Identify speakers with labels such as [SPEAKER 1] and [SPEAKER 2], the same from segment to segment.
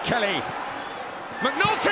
[SPEAKER 1] Kelly. McNulty!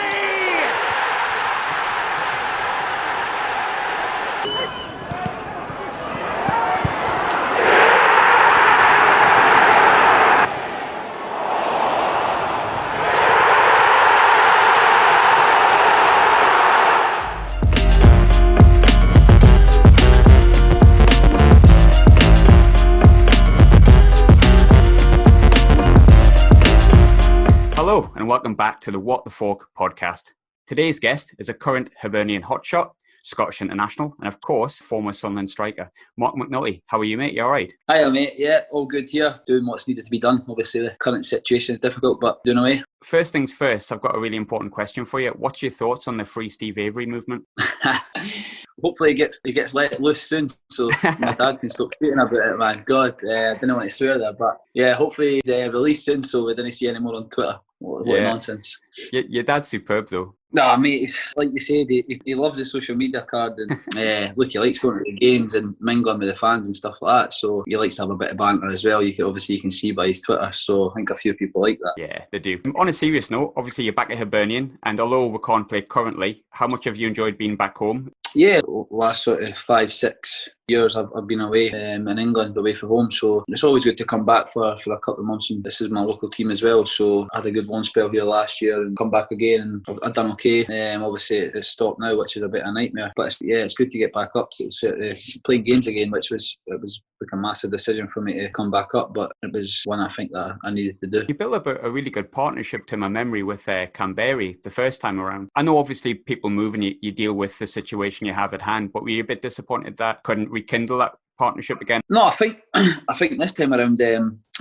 [SPEAKER 2] Hello and welcome back to the What the Falk podcast. Today's guest is a current Hibernian hotshot, Scottish international, and of course, former Sunderland striker, Marc McNulty. How are you, mate? You all right?
[SPEAKER 3] Hiya, mate. Yeah, all good here. Doing what's needed to be done. Obviously, the current situation is difficult, but doing away.
[SPEAKER 2] First things first, I've got a really important question for you. What's your thoughts on the Free Steve Avery movement?
[SPEAKER 3] Hopefully he gets let loose soon, so my dad can stop tweeting about it, man. God, I didn't want to swear there, but yeah, hopefully he's released soon, so we didn't see any more on Twitter. What nonsense.
[SPEAKER 2] Your dad's superb, though.
[SPEAKER 3] No, mate, like you said, he loves the social media card, and look, he likes going to the games and mingling with the fans and stuff like that, so he likes to have a bit of banter as well. You can see by his Twitter, so I think a few people like that.
[SPEAKER 2] Yeah, they do. On a serious note, obviously you're back at Hibernian, and although we can't play currently, how much have you enjoyed being back home?
[SPEAKER 3] Yeah, last sort of 5-6 years I've been away in England, away from home, so it's always good to come back for a couple of months, and this is my local team as well, so I had a good one spell here last year and come back again and I've done okay. Obviously it's stopped now, which is a bit of a nightmare, but it's good to get back up to playing games again, which was like a massive decision for me to come back up, but it was one I think that I needed to do.
[SPEAKER 2] You built up a really good partnership, to my memory, with Canberra the first time around. I know obviously people move and you deal with the situation you have at hand, but were you a bit disappointed that couldn't rekindle that partnership again?
[SPEAKER 3] No, I think this time around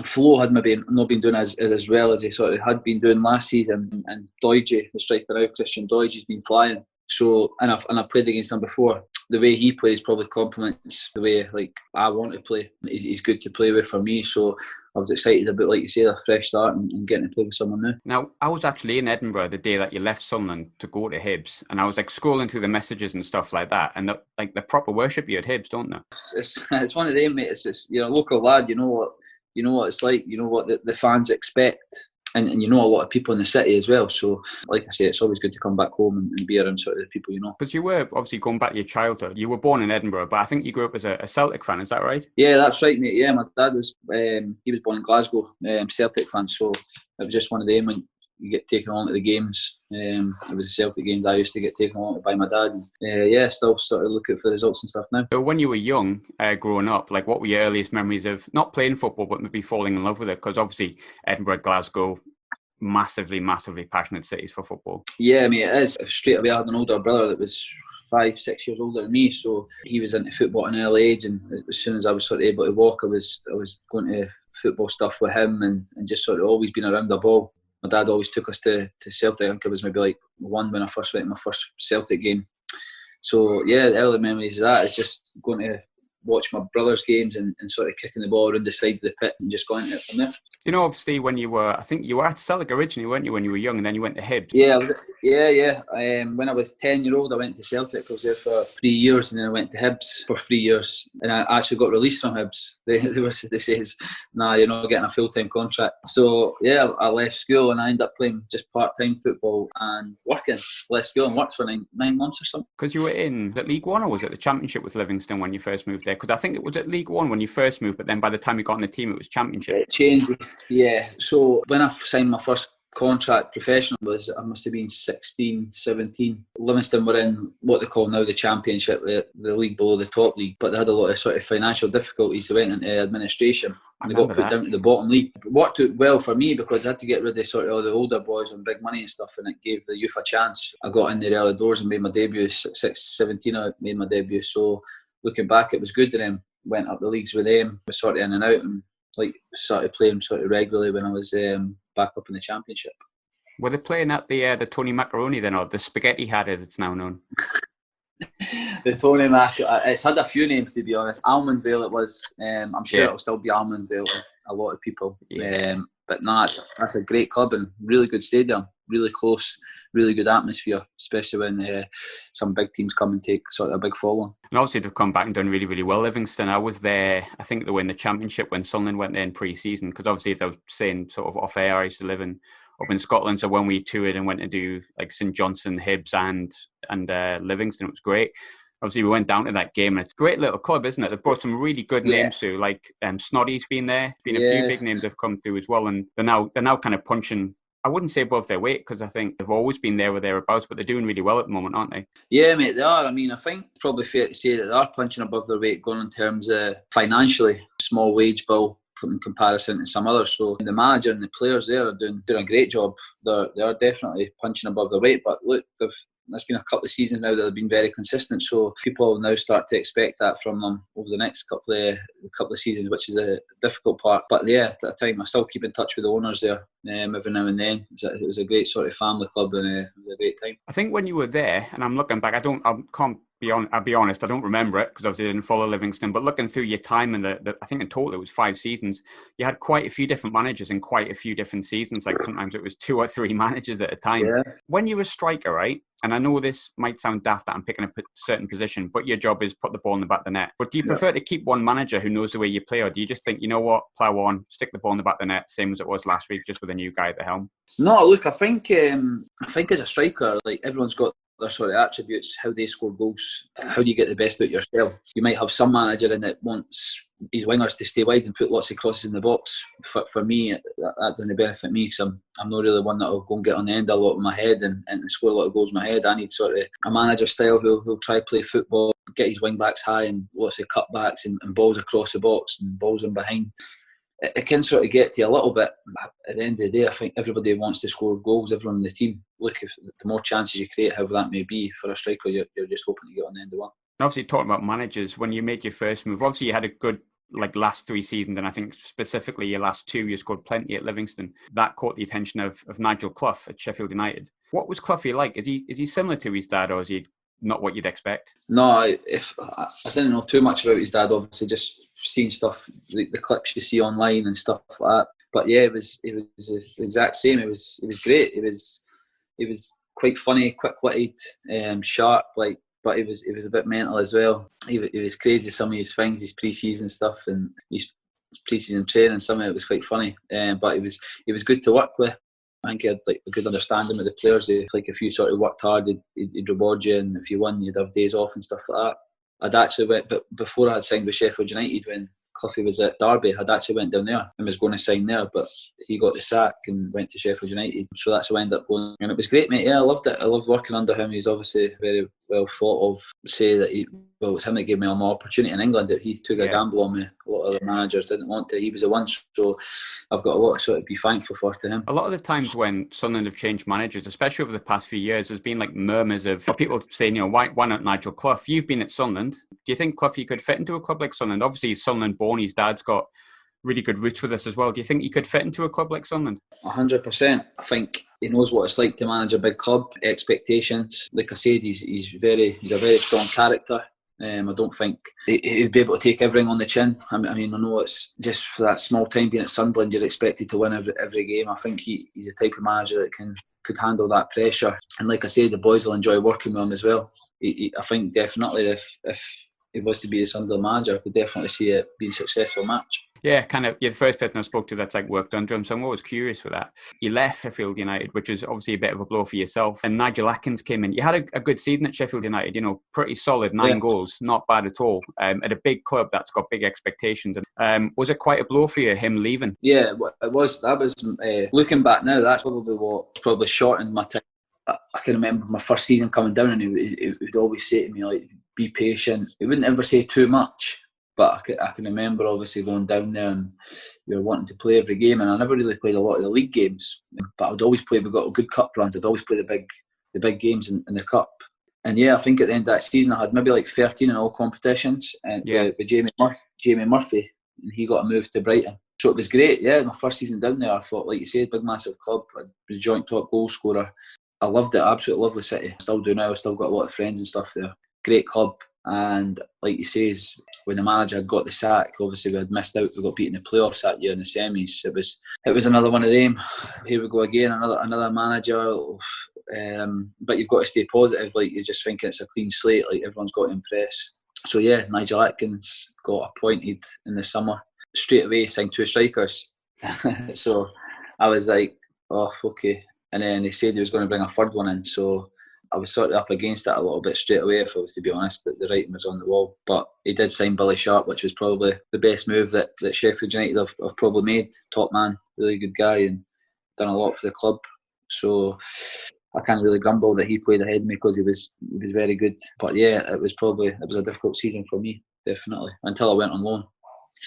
[SPEAKER 3] Flo had maybe not been doing as well as he sort of had been doing last season, and Doige, the striker now, Christian Doige, has been flying. So and I've played against him before. The way he plays probably complements the way like I want to play. He's good to play with for me, so I was excited about, like you say, a fresh start and getting to play with someone new.
[SPEAKER 2] Now, I was actually in Edinburgh the day that you left Sunderland to go to Hibs, and I was like scrolling through the messages and stuff like that, and the proper worship you at Hibs, don't they?
[SPEAKER 3] It's one of them, mate. It's just, you're a local lad. You know what it's like. You know what the fans expect. And you know a lot of people in the city as well. So, like I say, it's always good to come back home and be around sort of the people you know.
[SPEAKER 2] Because you were obviously going back to your childhood. You were born in Edinburgh, but I think you grew up as a Celtic fan. Is that right?
[SPEAKER 3] Yeah, that's right, mate. Yeah, my dad was he was born in Glasgow, Celtic fan. So it was just one of them when you get taken along to the games. It was the Celtic games I used to get taken along to by my dad. And, still sort of looking for the results and stuff now.
[SPEAKER 2] So when you were young, growing up, like what were your earliest memories of not playing football, but maybe falling in love with it? Because obviously Edinburgh, Glasgow, massively passionate cities for football.
[SPEAKER 3] Yeah, mate, it is. Straight away, I had an older brother that was 5-6 years older than me, so he was into football at an early age, and as soon as I was sort of able to walk, I was going to football stuff with him and just sort of always been around the ball. My dad always took us to Celtic. I think I was maybe like 1 when I first went to my first Celtic game. So yeah, the early memories of that is just going to watch my brother's games and sort of kicking the ball around the side of the pit and just going to it from there.
[SPEAKER 2] You know, obviously when you were, I think you were at Celtic originally, weren't you, when you were young, and then you went to Hibs?
[SPEAKER 3] Yeah. When I was 10-year-old, I went to Celtic. I was there for 3 years, and then I went to Hibs for 3 years. And I actually got released from Hibs. They says, nah, you're not getting a full-time contract. So, yeah, I left school and I ended up playing just part-time football and working. Left school and worked for nine months or something.
[SPEAKER 2] Because you were in the League One, or was it the Championship with Livingston when you first moved there? Because I think it was at League One when you first moved, but then by the time you got on the team, it was Championship.
[SPEAKER 3] It changed. Yeah, so when I signed my first contract professional I must have been 16, 17. Livingston were in what they call now the Championship, the league below the top league, but they had a lot of sort of financial difficulties. They went into administration and they got put down to the bottom league. It worked out well for me because I had to get rid of sort of all the older boys on big money and stuff, and it gave the youth a chance. I got in the early doors and made my debut. 17 I made my debut, so looking back it was good to them. Went up the leagues with them, was sort of in and out, and started playing sort of regularly when I was back up in the Championship.
[SPEAKER 2] Were they playing at the Tony Macaroni then, or the Spaghetti Hat as it's now known?
[SPEAKER 3] The Tony Mac, it's had a few names to be honest. Almondvale it was. I'm sure it'll still be Almondvale to a lot of people.
[SPEAKER 2] Yeah.
[SPEAKER 3] But nah, that's a great club and really good stadium. really close, really good atmosphere, especially when some big teams come and take sort of a big following.
[SPEAKER 2] And obviously they've come back and done really, really well. Livingston, I was there, I think they were in the Championship when Sunderland went there in pre-season, because obviously, as I was saying sort of off air, I used to live up in Scotland, so when we toured and went to do like St Johnstone, Hibs and Livingston, it was great. Obviously, we went down to that game, and it's a great little club, isn't it? They've brought some really good names through, like Snoddy's been there, a few big names have come through as well, and they're now kind of punching, I wouldn't say above their weight, because I think they've always been there or thereabouts, but they're doing really well at the moment, aren't they?
[SPEAKER 3] Yeah, mate, they are. I mean, I think it's probably fair to say that they are punching above their weight going in terms of financially, small wage bill in comparison to some others. So the manager and the players there are doing a great job. They are definitely punching above their weight, but look, it's been a couple of seasons now that they've been very consistent, so people will now start to expect that from them over the next couple of seasons, which is a difficult part. But yeah, at the time I still keep in touch with the owners there every now and then. It was a great sort of family club, and it was a great time.
[SPEAKER 2] I think when you were there, and I'm looking back, I'll be honest, I don't remember it because obviously I didn't follow Livingston, but looking through your time in I think in total it was 5 seasons, you had quite a few different managers in quite a few different seasons, like sometimes it was 2 or 3 managers at a time. Yeah. When you're a striker, right, and I know this might sound daft that I'm picking a certain position, but your job is put the ball in the back of the net, but do you prefer to keep one manager who knows the way you play, or do you just think, you know what, plough on, stick the ball in the back of the net, same as it was last week, just with a new guy at the helm?
[SPEAKER 3] No, look, I think as a striker, like, everyone's got their sort of attributes, how they score goals, how do you get the best out of yourself. You might have some manager in that wants his wingers to stay wide and put lots of crosses in the box. For me, that doesn't benefit me, because I'm not really one that will go and get on the end a lot with my head and score a lot of goals with my head. I need sort of a manager style who'll try to play football, get his wing backs high and lots of cutbacks and balls across the box and balls in behind. It can sort of get to you a little bit. At the end of the day, I think everybody wants to score goals, everyone in the team. Look, if the more chances you create, however that may be, for a striker, you're just hoping to get on the end of one.
[SPEAKER 2] And obviously, talking about managers, when you made your first move, obviously you had a good last 3 seasons, and I think specifically your last 2, you scored plenty at Livingston. That caught the attention of Nigel Clough at Sheffield United. What was Cloughy like? Is he similar to his dad, or is he not what you'd expect?
[SPEAKER 3] No, I didn't know too much about his dad, obviously, just seeing stuff, the clips you see online and stuff like that. But yeah, it was the exact same. It was great. It was quite funny, quick-witted, sharp, but it was a bit mental as well. It was crazy, some of his things, his pre-season stuff and his pre-season training. Some of it was quite funny, but it was good to work with. I think he had a good understanding with the players. If you sort of worked hard, he'd reward you, and if you won, you'd have days off and stuff like that. I'd actually went, but before I had signed with Sheffield United, when Cloughy was at Derby, I'd actually went down there and was going to sign there, but he got the sack and went to Sheffield United, so that's how I ended up going, and it was great, mate. Yeah, I loved it. I loved working under him. He's obviously very well thought of. Say that it was him that gave me an opportunity in England. That he took a gamble on me. A lot of other managers didn't want to. He was the one, so I've got a lot to sort of be thankful for to him.
[SPEAKER 2] A lot of the times when Sunderland have changed managers, especially over the past few years, there's been murmurs of people saying, why not Nigel Clough? You've been at Sunderland. Do you think Clough could fit into a club like Sunderland? Obviously, he's Sunderland born. His dad's got really good roots with us as well. Do you think he could fit into a club like Sunderland?
[SPEAKER 3] 100%. I think he knows what it's like to manage a big club. Expectations. Like I said, he's a very strong character. I don't think he'd be able to take everything on the chin. I mean, I know it's just for that small time being at Sunderland, you're expected to win every game. I think he's the type of manager that could handle that pressure. And like I said, the boys will enjoy working with him as well. I think definitely if he was to be the Sunderland manager, I could definitely see it being a successful match.
[SPEAKER 2] Yeah, you're the first person I spoke to that's worked under him, so I'm always curious with that. You left Sheffield United, which is obviously a bit of a blow for yourself, and Nigel Atkins came in. You had a good season at Sheffield United, pretty solid, 9 goals, not bad at all, at a big club that's got big expectations. Was it quite a blow for you, him leaving?
[SPEAKER 3] Yeah, it was. That was, looking back now, that's probably shortened my time. I can remember my first season coming down, and he would always say to me, be patient. He wouldn't ever say too much. But I can remember obviously going down there and we were wanting to play every game, and I never really played a lot of the league games. But I would always play, we got good cup runs, I'd always play the big games in the cup. And yeah, I think at the end of that season I had maybe 13 in all competitions, and with Jamie Murphy, and he got a move to Brighton. So it was great, yeah. My first season down there, I thought, like you said, big massive club. I was joint top goal scorer. I loved it, absolutely lovely city. I still do now, I still got a lot of friends and stuff there. Great club. And like you say, when the manager got the sack, obviously we had missed out. We got beaten in the playoffs that year in the semis. It was another one of them. Here we go again, another manager. But you've got to stay positive. Like, you're just thinking it's a clean slate. Like, everyone's got to impress. So yeah, Nigel Atkins got appointed in the summer. Straight away signed 2 strikers. So I was like, oh, okay. And then he said he was going to bring a third one in. So I was sort of up against it a little bit straight away, if I was to be honest, that the writing was on the wall. But he did sign Billy Sharp, which was probably the best move that Sheffield United have probably made. Top man, really good guy, and done a lot for the club. So I can't really grumble that he played ahead of me, because he was very good. But yeah, it was a difficult season for me, definitely, until I went on loan.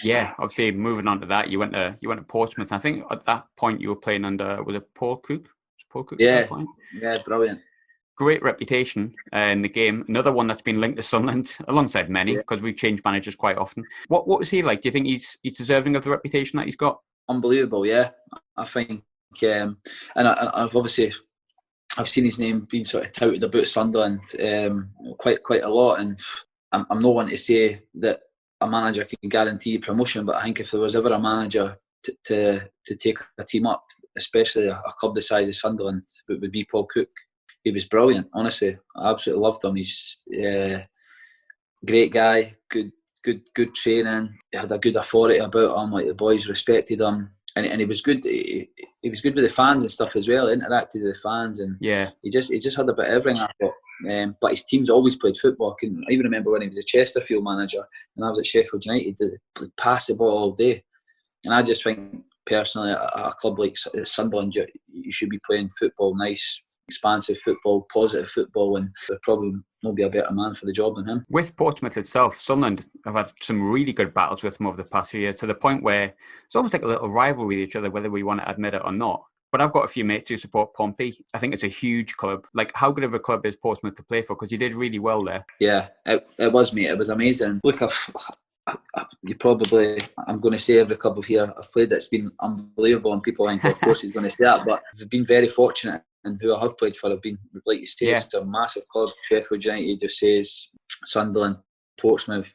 [SPEAKER 2] Yeah, obviously moving on to that, you went to Portsmouth. I think at that point you were playing under, was it Paul Cook?
[SPEAKER 3] Yeah, brilliant.
[SPEAKER 2] Great reputation in the game. Another one that's been linked to Sunderland, alongside many, because we change managers quite often. What was he like? Do you think he's deserving of the reputation that he's got?
[SPEAKER 3] Unbelievable, yeah. I think, and I've obviously seen his name being sort of touted about Sunderland quite a lot, and I'm not one to say that a manager can guarantee promotion, but I think if there was ever a manager to take a team up, especially a club the size of Sunderland, it would be Paul Cook. He was brilliant, honestly. I absolutely loved him. He's a great guy, good training. He had a good authority about him. Like, the boys respected him, and he was good. He was good with the fans and stuff as well. He interacted with the fans, and
[SPEAKER 2] yeah,
[SPEAKER 3] he just had a bit of everything, I thought. But his teams always played football. I can even remember when he was a Chesterfield manager, and I was at Sheffield United. They pass the ball all day, and I just think personally, a club like Sunderland, you should be playing football, nice, expansive football, positive football, and there probably won't be a better man for the job than him.
[SPEAKER 2] With Portsmouth itself, Sunderland have had some really good battles with them over the past few years, to the point where it's almost like a little rivalry with each other, whether we want to admit it or not. But I've got a few mates who support Pompey. I think it's a huge club. Like, how good of a club is Portsmouth to play for? Because you did really well there.
[SPEAKER 3] Yeah, it was, mate. It was amazing. Look, I'm going to say every club here I've played that's been unbelievable, and people think, of course, he's going to say that, but I've been very fortunate. And who I have played for have been, like you say, it's a massive club. Sheffield United, just says Sunderland, Portsmouth,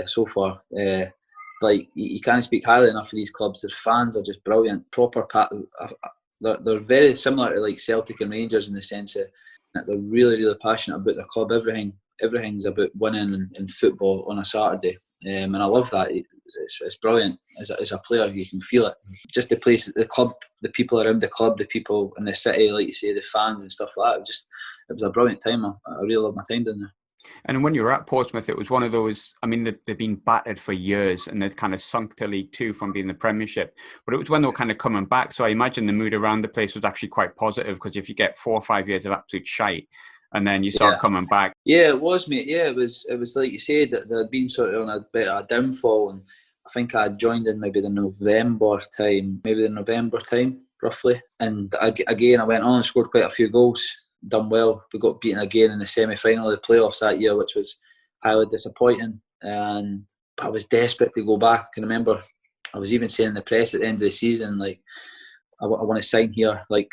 [SPEAKER 3] so far. Like, you can't speak highly enough of these clubs. Their fans are just brilliant. They're very similar to like Celtic and Rangers in the sense that they're really, really passionate about their club. Everything's about winning in football on a Saturday, and I love that. It's brilliant. As a player, you can feel it. Just the place, the club, the people around the club, the people in the city, like you say, the fans and stuff like that. It was a brilliant time. I really loved my time down there.
[SPEAKER 2] And when you were at Portsmouth, it was one of those, I mean, they've been battered for years, and they've kind of sunk to League Two from being the Premiership. But it was when they were kind of coming back. So I imagine the mood around the place was actually quite positive, because if you get 4 or 5 years of absolute shite, and then you start coming back.
[SPEAKER 3] Yeah, it was, mate. Yeah, it was like you said, that they'd been sort of on a bit of a downfall, and I think I joined in maybe the November time, roughly. And again, I went on and scored quite a few goals, done well. We got beaten again in the semi-final of the playoffs that year, which was highly disappointing. And I was desperate to go back. I can remember I was even saying in the press at the end of the season, like, I want to sign here. Like,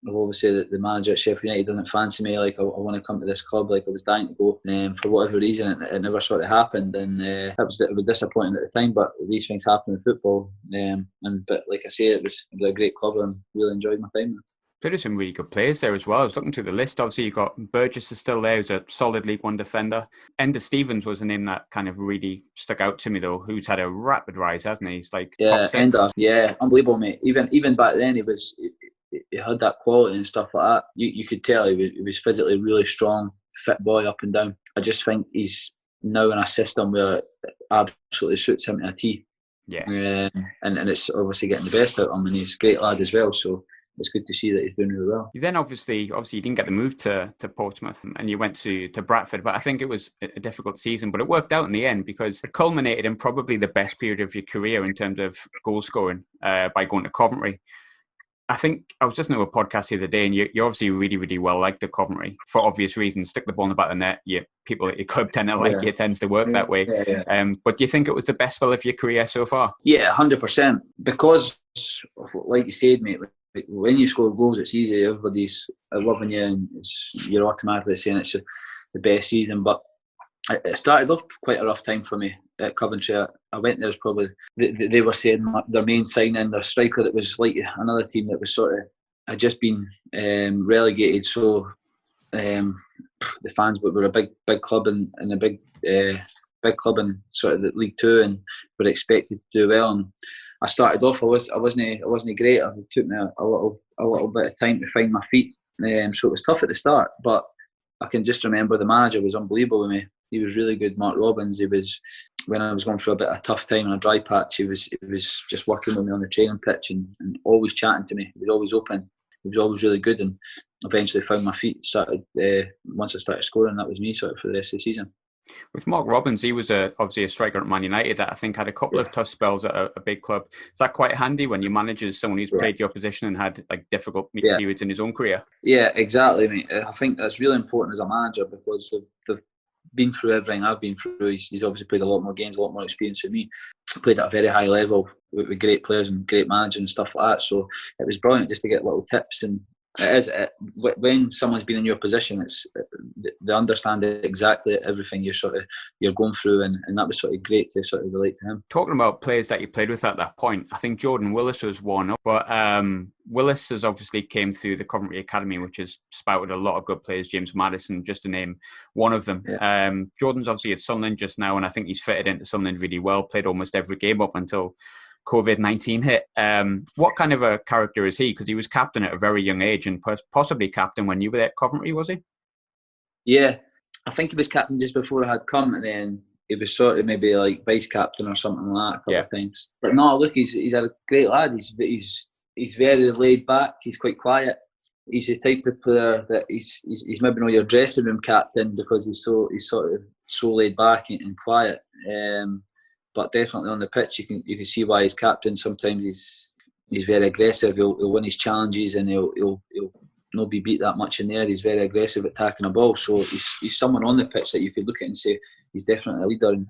[SPEAKER 3] obviously the manager at Sheffield United doesn't fancy me. Like, I want to come to this club. Like, I was dying to go. For whatever reason, it never sort of happened, and it was disappointing at the time. But these things happen in football. But like I say, it was a great club, and really enjoyed my time there.
[SPEAKER 2] There's some really good players there as well. I was looking through the list. Obviously, you've got Burgess is still there, who's a solid League One defender. Enda Stevens was a name that kind of really stuck out to me, though, who's had a rapid rise, hasn't he? He's like top 6.
[SPEAKER 3] Enda, yeah, unbelievable, mate. Even back then, he had that quality and stuff like that. You could tell he was physically really strong, fit boy up and down. I just think he's now in a system where it absolutely suits him to a T.
[SPEAKER 2] Yeah.
[SPEAKER 3] And it's obviously getting the best out of him, and he's a great lad as well. So it's good to see that he's doing really well.
[SPEAKER 2] You then obviously you didn't get the move to Portsmouth, and you went to Bradford, but I think it was a difficult season, but it worked out in the end because it culminated in probably the best period of your career in terms of goal scoring by going to Coventry. I think I was listening to a podcast the other day, and you're obviously really, really well liked at Coventry for obvious reasons. Stick the ball in the back of the net. People at your club tend to like you. It tends to work that way.
[SPEAKER 3] Yeah.
[SPEAKER 2] But do you think it was the best spell of your career so far?
[SPEAKER 3] Yeah, 100%. Because, like you said, mate, when you score goals, it's easy. Everybody's loving you, and you're automatically saying it's the best season. But it started off quite a rough time for me at Coventry. I went there as probably they were saying their main signing, their striker that was like another team that was sort of had just been relegated. So the fans were a big club and a big club in sort of the League Two and were expected to do well. And I started off, I wasn't great. It took me a little bit of time to find my feet. So it was tough at the start, but I can just remember the manager was unbelievable with me. He was really good, Mark Robbins. He was, when I was going through a bit of a tough time in a dry patch, he was just working with me on the training pitch and always chatting to me. He was always open. He was always really good, and eventually found my feet. Started once I started scoring, that was me sort of for the rest of the season.
[SPEAKER 2] With Mark Robbins, he was obviously a striker at Man United that I think had a couple of tough spells at a big club. Is that quite handy when your manager is someone who's played your position and had like difficult periods in his own career? Yeah, exactly, mate. I think that's really important as a manager because they've been through everything I've been through. He's obviously played a lot more games, a lot more experience than me. Played at a very high level with great players and great managers and stuff like that. So it was brilliant just to get little tips. And when someone's been in your position, they understand exactly everything you're going through, and that was sort of great to sort of relate to him. Talking about players that you played with at that point, I think Jordan Willis was one up, but Willis has obviously came through the Coventry Academy, which has spouted a lot of good players. James Maddison, just to name one of them. Yeah. Jordan's obviously at Sunderland just now, and I think he's fitted into Sunderland really well. Played almost every game up until COVID-19 hit. What kind of a character is he? Because he was captain at a very young age and possibly captain when you were at Coventry, was he? Yeah, I think he was captain just before I had come, and then he was sort of maybe like vice captain or something like that a couple of times. But no, look, he's a great lad. He's very laid back. He's quite quiet. He's the type of player that he's maybe not your dressing room captain because he's sort of so laid back and quiet. But definitely on the pitch, you can see why he's captain. Sometimes he's very aggressive. He'll win his challenges and he'll not be beat that much in there. He's very aggressive at attacking a ball. So he's someone on the pitch that you could look at and say he's definitely a leader. And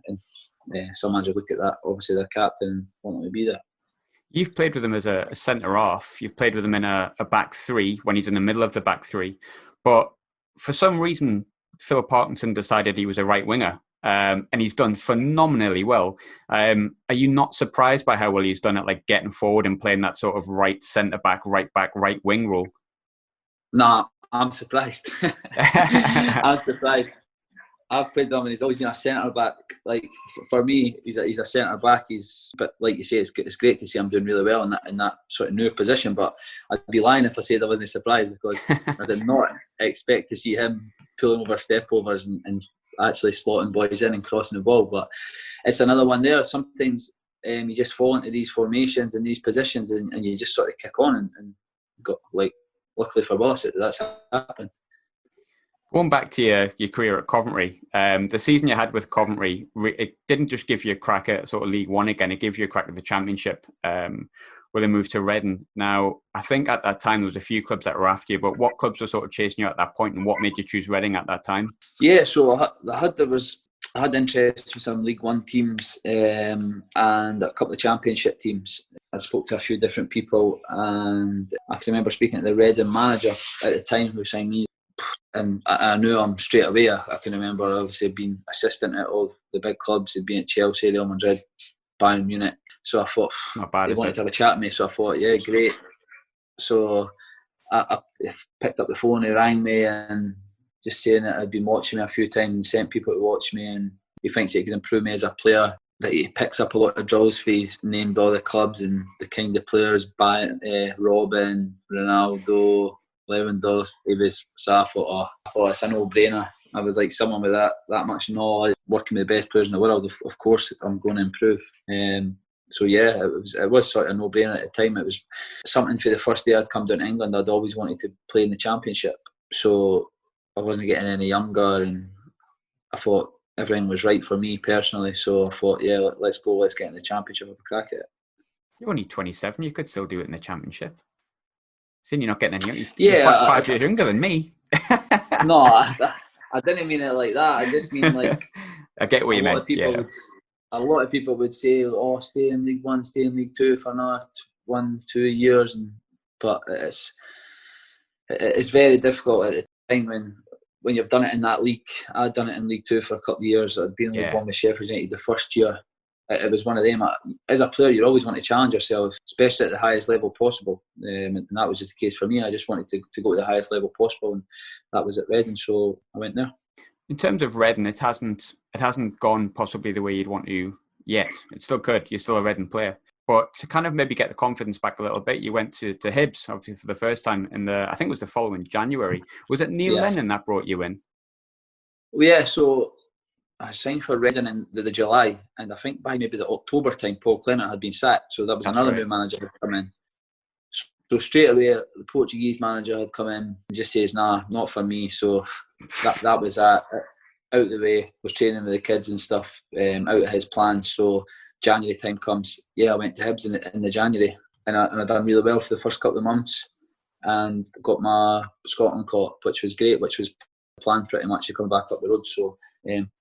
[SPEAKER 2] some managers look at that, obviously their captain, and want him to be there. You've played with him as a centre half. You've played with him in a back three when he's in the middle of the back three. But for some reason, Philip Parkinson decided he was a right winger. And he's done phenomenally well. Are you not surprised by how well he's done at like getting forward and playing that sort of right centre back, right wing role? No, I'm surprised. I'm surprised. I've played him and he's always been a centre back. Like for me, he's a centre back. But like you say, it's great to see him doing really well in that sort of new position. But I'd be lying if I said I wasn't surprised because I did not expect to see him pulling over step-overs and actually slotting boys in and crossing the ball. But it's another one there. Sometimes you just fall into these formations and these positions and you just sort of kick on and got like, luckily for us, that's happened. Going back to your career at Coventry, the season you had with Coventry, it didn't just give you a crack at sort of League One again, it gave you a crack at the Championship where they moved to Reading. Now, I think at that time there was a few clubs that were after you, but what clubs were sort of chasing you at that point and what made you choose Reading at that time? Yeah, so I had interest in some League One teams and a couple of Championship teams. I spoke to a few different people and I can remember speaking to the Reading manager at the time who signed me. And I knew him straight away. I can remember obviously being assistant at all the big clubs. He'd been at Chelsea, Real Madrid, Bayern Munich. So I thought he wanted to have a chat with me. So I thought, yeah, great. So I picked up the phone. He rang me and just saying that I'd been watching me a few times and sent people to watch me. And he thinks he can improve me as a player. That he picks up a lot of drills for he's named all the clubs and the kind of players by Robin, Ronaldo, Lewandowski. So I thought it's a no-brainer. I was like someone with that much knowledge, working with the best players in the world. Of course, I'm going to improve. So yeah, it was sort of a no-brainer at the time. It was something for the first day I'd come down to England. I'd always wanted to play in the Championship, so I wasn't getting any younger, and I thought everything was right for me personally. So I thought, yeah, let's go. Let's get in the Championship. Have a crack at it. You're only 27. You could still do it in the Championship. Seeing you're not getting any younger. Yeah, 5 years younger than me. No, I didn't mean it like that. I just mean like I get what you meant. A lot of people would say, "Oh, stay in League One, stay in League Two for another 1-2 years," but it's very difficult at the time when
[SPEAKER 3] when you've done it in that league, I'd done it in League Two for a couple of years. I'd been in League One with Sheffield United the first year. It was one of them. As a player, you always want to challenge yourself, especially at the highest level possible. And that was just the case for me. I just wanted to go to the highest level possible, and that was at Reading, so I went there.
[SPEAKER 2] In terms of Reading, it hasn't gone possibly the way you'd want to yet. It's still good. You're still a Reading player. But to kind of maybe get the confidence back a little bit, you went to Hibs, obviously, for the first time I think it was the following January. Was it Neil Lennon that brought you in?
[SPEAKER 3] Well, yeah, so I signed for Reading in the July, and I think by maybe the October time, Paul Clement had been sacked, so that was another new manager had come in. So straight away, the Portuguese manager had come in and just says, nah, not for me. So that was that. Out of the way, was training with the kids and stuff, out of his plans. So January time comes, I went to Hibs in the January, and I done really well for the first couple of months, and got my Scotland call, which was great, which was planned pretty much to come back up the road. So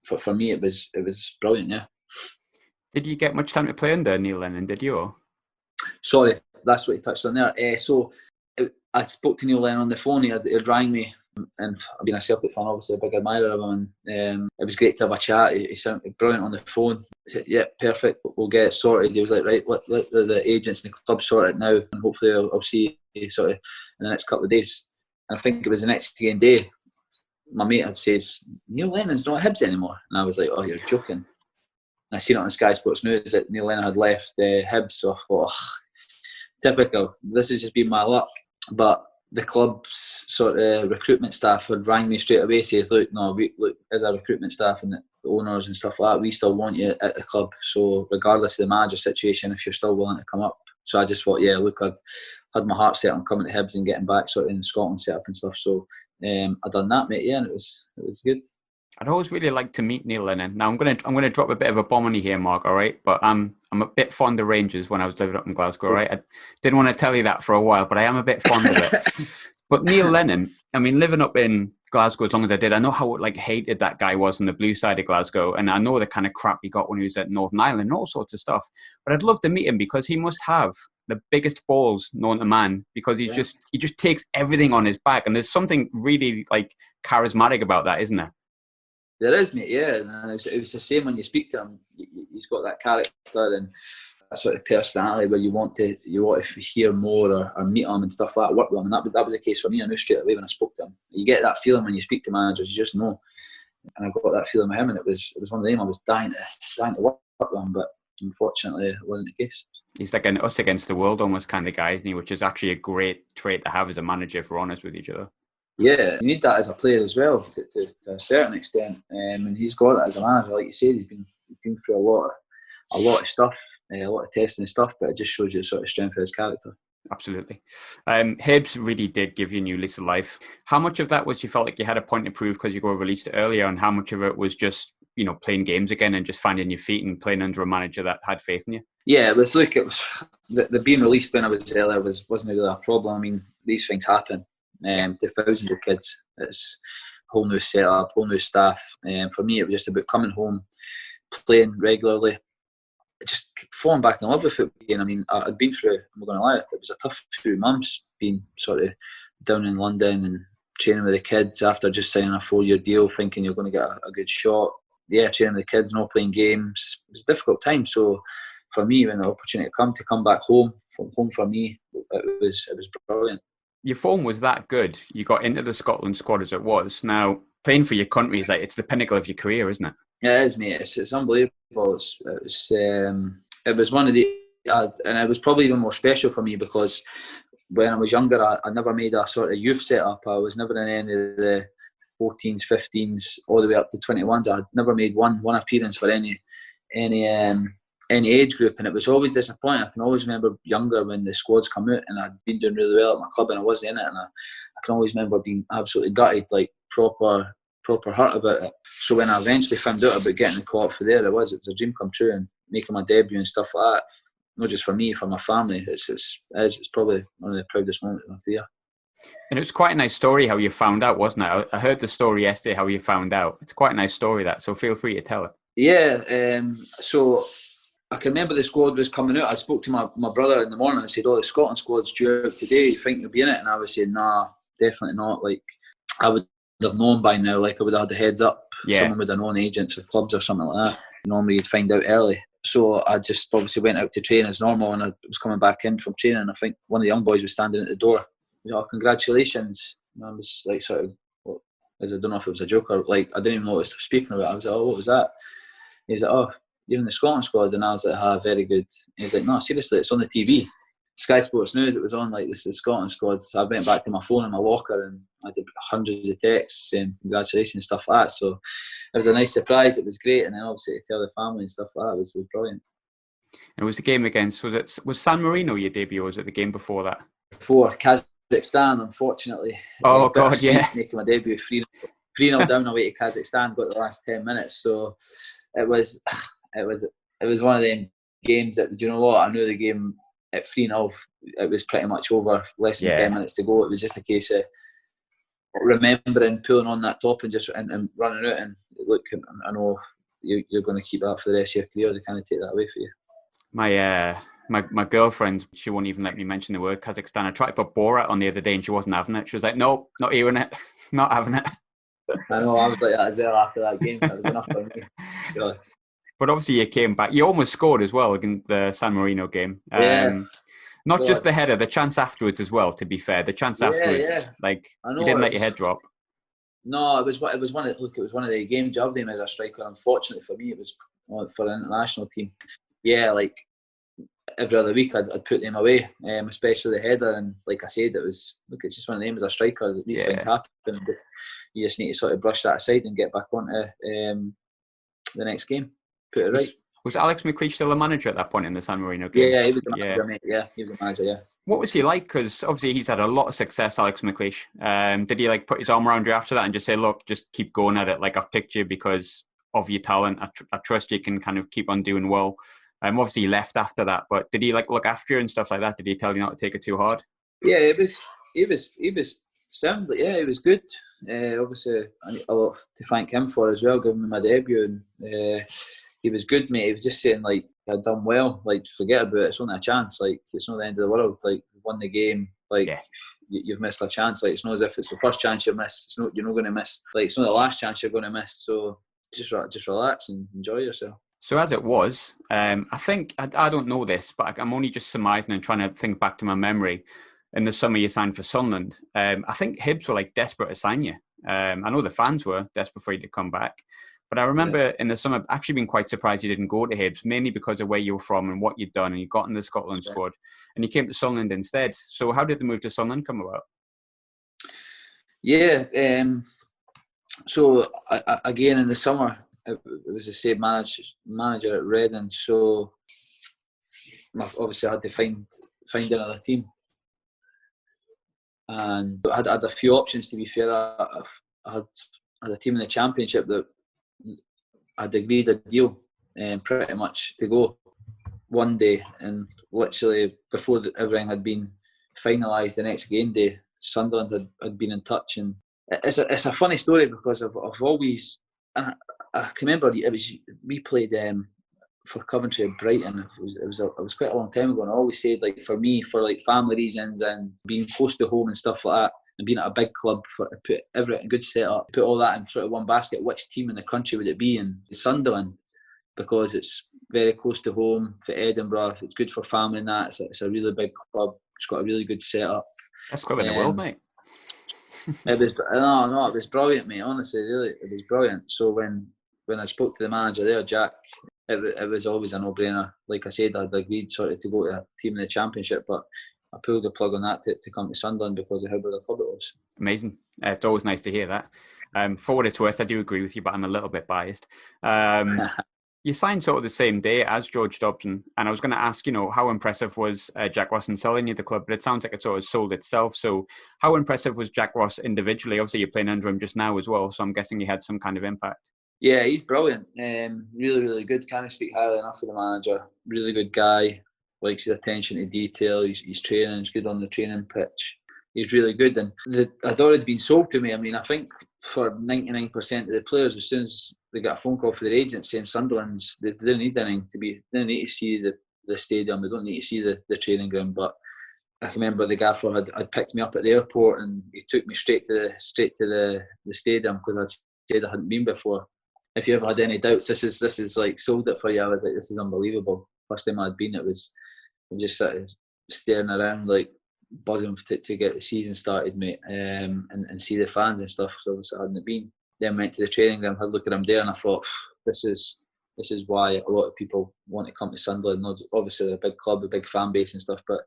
[SPEAKER 3] for me, it was brilliant. Yeah. Did
[SPEAKER 2] you get much time to play under Neil Lennon? Did you? Or?
[SPEAKER 3] Sorry, that's what he touched on there. I spoke to Neil Lennon on the phone. He'd rang me, and I've been a Celtic fan, obviously a big admirer of him, and it was great to have a chat. He sounded brilliant on the phone. He said, yeah, perfect, we'll get it sorted. He was like, right, let the agents and the club sort it now, and hopefully I'll see you sort of in the next couple of days. And I think it was the next game day, my mate had said, Neil Lennon's not at Hibs anymore. And I was like, oh, you're joking. And I seen it on Sky Sports News that Neil Lennon had left Hibs, so I thought, typical, this has just been my luck. But the club's sort of recruitment staff had rang me straight away, says, look, as a recruitment staff and the owners and stuff like that, we still want you at the club. So regardless of the manager situation, if you're still willing to come up. So I just thought, I'd had my heart set on coming to Hibs and getting back sort of in the Scotland setup and stuff. So I done that, mate, and it was good.
[SPEAKER 2] I'd always really like to meet Neil Lennon. Now I'm gonna drop a bit of a bomb on you here, Mark. All right, but I'm a bit fond of Rangers when I was living up in Glasgow. Right, I didn't want to tell you that for a while, but I am a bit fond of it. But Neil Lennon, I mean, living up in Glasgow as long as I did, I know how hated that guy was on the blue side of Glasgow, and I know the kind of crap he got when he was at Northern Ireland and all sorts of stuff. But I'd love to meet him because he must have the biggest balls known to man, because he just takes everything on his back, and there's something really charismatic about that, isn't there?
[SPEAKER 3] There is, mate, yeah. And it was the same when you speak to him. He's got that character and that sort of personality where you want to hear more or meet him and stuff like that, work with him. And that was the case for me. I knew straight away when I spoke to him. You get that feeling when you speak to managers, you just know. And I got that feeling with him, and it was one of them. I was dying to work with him, but unfortunately it wasn't the case. He's
[SPEAKER 2] like an us against the world almost kind of guy, isn't he? Which is actually a great trait to have as a manager, if we're honest with each other.
[SPEAKER 3] Yeah, you need that as a player as well, to a certain extent. And he's got that as a manager, like you said. He's been through a lot of stuff, a lot of testing and stuff. But it just shows you the sort of strength of his character.
[SPEAKER 2] Absolutely. Hibs really did give you a new lease of life. How much of that was you felt like you had a point to prove because you got released earlier, and how much of it was just playing games again and just finding your feet and playing under a manager that had faith in you?
[SPEAKER 3] Yeah, it was the being released when I was there wasn't really a problem. I mean, these things happen. To thousands of kids, it's a whole new setup, whole new staff. For me, it was just about coming home, playing regularly, just falling back in love with it again. I mean, I'd been through, I'm not going to lie, it was a tough few months being sort of down in London and training with the kids after just signing a 4-year deal, thinking you're going to get a good shot. Yeah, training with the kids, not playing games. It was a difficult time. So for me, when the opportunity to come back home, from home for me, it was brilliant.
[SPEAKER 2] Your form was that good. You got into the Scotland squad as it was. Now, playing for your country is it's the pinnacle of your career, isn't it?
[SPEAKER 3] Yeah, it is, mate. It's unbelievable. It was one of the, and it was probably even more special for me because when I was younger, I never made a sort of youth setup. I was never in any of the 14s, 15s, all the way up to 21s. I had never made one appearance for any age group, and it was always disappointing. I can always remember younger when the squads come out and I'd been doing really well at my club and I wasn't in it, and I can always remember being absolutely gutted, proper hurt about it. So when I eventually found out about getting the call up for there, it was a dream come true, and making my debut and stuff like that, not just for me, for my family, it's probably one of the proudest moments of my career.
[SPEAKER 2] And it was quite a nice story how you found out, wasn't it? I heard the story yesterday how you found out. It's quite a nice story, that, so feel free to tell it.
[SPEAKER 3] Yeah, so I can remember the squad was coming out. I spoke to my brother in the morning and said, the Scotland squad's due out today. You think you'll be in it? And I was saying, nah, definitely not. I would have known by now. Like I would have had the heads up.
[SPEAKER 2] Yeah.
[SPEAKER 3] Someone would have known agents or clubs or something like that. Normally you'd find out early. So I just obviously went out to train as normal, and I was coming back in from training. I think one of the young boys was standing at the door. Congratulations. And I was like, sort of, well, I don't know if it was a joke or like, I didn't even know what I was speaking about. I was like, oh, what was that? He was like, oh, you're in the Scotland squad. And I was like, very good. He was like, no, seriously, it's on the TV. Sky Sports News, it was on, like, this is the Scotland squad. So I went back to my phone in my locker and I did hundreds of texts saying congratulations and stuff like that. So it was a nice surprise. It was great. And then obviously to tell the family and stuff like that was brilliant.
[SPEAKER 2] And it was the game against, was San Marino your debut, or was it the game before that?
[SPEAKER 3] Before Kazakhstan, unfortunately.
[SPEAKER 2] Oh, God, yeah.
[SPEAKER 3] Making my debut 3-0 down away to Kazakhstan, got the last 10 minutes. So it was one of them games that, do you know what? I knew the game at 3-0, it was pretty much over, less than 10 minutes to go. It was just a case of remembering pulling on that top and just and running out. And look, I know you're going to keep that for the rest of your career. They kind of take that away for you.
[SPEAKER 2] My girlfriend, she won't even let me mention the word Kazakhstan. I tried to put Borat on the other day and she wasn't having it. She was like, no, not hearing it, not having it.
[SPEAKER 3] I know, I was like that as well after that game. That was enough for me. God.
[SPEAKER 2] But obviously you came back. You almost scored as well in the San Marino game. Not just the header, the chance afterwards as well, to be fair. The chance afterwards, like, you didn't let your head drop.
[SPEAKER 3] No, it was one of the games of them as a striker. Unfortunately for me, it was for the international team. Yeah, like every other week I'd put them away, especially the header. And like I said, it's just one of them as a striker. These things happen. And you just need to sort of brush that aside and get back onto the next game. Put it right.
[SPEAKER 2] Was Alex McLeish still a manager at that point in the San Marino game?
[SPEAKER 3] Yeah, he was the manager, mate. Yeah, he was the manager, yeah.
[SPEAKER 2] What was he like? Because obviously he's had a lot of success, Alex McLeish. Did he like put his arm around you after that and just say, look, just keep going at it, like I've picked you because of your talent. I trust you can kind of keep on doing well. Obviously he left after that, but did he like look after you and stuff like that? Did he tell you not to take it too hard?
[SPEAKER 3] Yeah, he was sound, yeah, he was good. Obviously a lot to thank him for as well, giving me my debut, and he was good, mate. He was just saying, like, I'd done well, like, forget about it, it's only a chance, like, it's not the end of the world, like, you won the game, like, you've missed a chance, like, it's not as if it's the first chance you've missed, you're not going to miss, like, it's not the last chance you're going to miss, so just relax and enjoy yourself.
[SPEAKER 2] So as it was, I think, I don't know this, but I'm only just surmising and trying to think back to my memory. In the summer you signed for Sunderland, I think Hibs were like desperate to sign you. I know the fans were desperate for you to come back. But I remember in the summer actually being quite surprised you didn't go to Hibs, mainly because of where you were from and what you'd done, and you got in the Scotland squad, and you came to Sunderland instead. So how did the move to Sunderland come about?
[SPEAKER 3] Yeah, so again in the summer, it was the same manager at Reading, so obviously I had to find another team. And I had a few options, to be fair. I had a team in the Championship that I'd agreed a deal pretty much to go one day, and literally before everything had been finalised the next game day, Sunderland had been in touch. And it's a funny story because I've always, I can remember we played for Coventry and Brighton. It was quite a long time ago, and I always said, like, for me, for like family reasons and being close to home and stuff like that, and being at a big club, for put everything good setup, put all that in sort of one basket, which team in the country would it be? And Sunderland, because it's very close to home for Edinburgh, it's good for family and that. It's a really big club. It's got a really good setup.
[SPEAKER 2] Best club in the world, mate.
[SPEAKER 3] It was brilliant, mate. Honestly, really, it was brilliant. So when I spoke to the manager there, Jack, it was always a no-brainer. Like I said, I'd agreed sort of to go to a team in the Championship, but I pulled the plug on that to come to Sunderland because of how good a club it was.
[SPEAKER 2] Amazing. It's always nice to hear that. For what it's worth, I do agree with you, but I'm a little bit biased. You signed sort of the same day as George Dobson, and I was going to ask, how impressive was Jack Ross in selling you the club, but it sounds like it sort of sold itself. So how impressive was Jack Ross individually? Obviously, you're playing under him just now as well, so I'm guessing he had some kind of impact.
[SPEAKER 3] Yeah, he's brilliant. Really, really good. Can't speak highly enough of the manager. Really good guy. Likes his attention to detail. He's training. He's good on the training pitch. He's really good. And had already been sold to me. I mean, I think for 99% of the players, as soon as they got a phone call for their agent saying Sunderland's, they didn't need anything they didn't need to see the stadium. They don't need to see the training ground. But I can remember the gaffer had picked me up at the airport and he took me straight to the stadium because I'd said I hadn't been before. If you ever had any doubts, this is like sold it for you. I was like, this is unbelievable. First time I'd been, I was just sort of staring around like buzzing to get the season started, mate, and see the fans and stuff. So I hadn't been. Then went to the training ground, had a look at them there, and I thought, this is why a lot of people want to come to Sunderland. Obviously, they're a big club, a big fan base and stuff, but